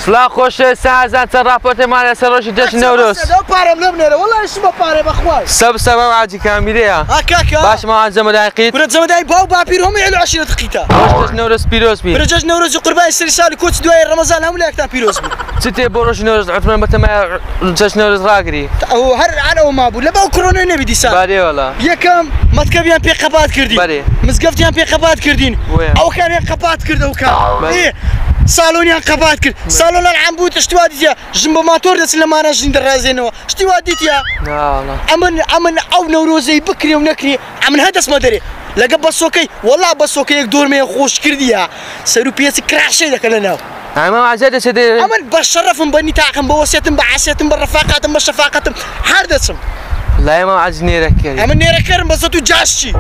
سڵاو خۆش سازان چەند راپۆرتێمان لەسەر ڕۆژی جەژنی نەورۆز پارەم لەبنێرە وەڵای شمە پارێ بەخوای سەب ماجی کامیرەیە کاکە باش ماوان جەمەدایقیت برە جەمەدای باو باپیر هەمووی ئێلو عەشیرەت قیتە ڕۆژ جەژنی نەورۆز پیرۆز بی برە جەژنی نەورۆز و قوربانی سەری ساڵی کۆچ دوای ڕەمەزان هەموو لایەکتان پیرۆز بوو چ تێ بۆ ڕۆژی نەورۆز عوتمەن بەتەمایە جەژنی نەورۆز ڕاگری ئەو هەر عەنەوە مابوو لە باو کۆرۆنای نەبی دیسان بارێ وەڵا یەکەم مەتکەبیان پێ قەپات کردین مزگەفتیان پێ قەپات کردین ئەوکانیان قەپات کردە و کار ساڵۆنیان قەپات کرد ساڵۆن لەعام بوو شتیوا دیتە ژن بە ماتۆر دەچن لە مانە ژین دەڕازێنەوە شتیوا دیتە ئەمن ئەو نەورۆزەی بکرێ و نەکرێ ئەمن هەدەسمە دەرێ لەگە بەسۆکەی وەڵا بەسۆکەیەک دۆرمەیە خۆش کردیە سەر و پێچی کراشەی دەکە لەناو ئەمن بە شەرەفم بە نیتاقم بە وەسێتم بە عاسێتم بە ڕەفاقاتم بە شەفاقەتم هەر دەچم لای ماوان عەز نێرەکەری ئەمن نێرەکەرم بەسەت و جاشچی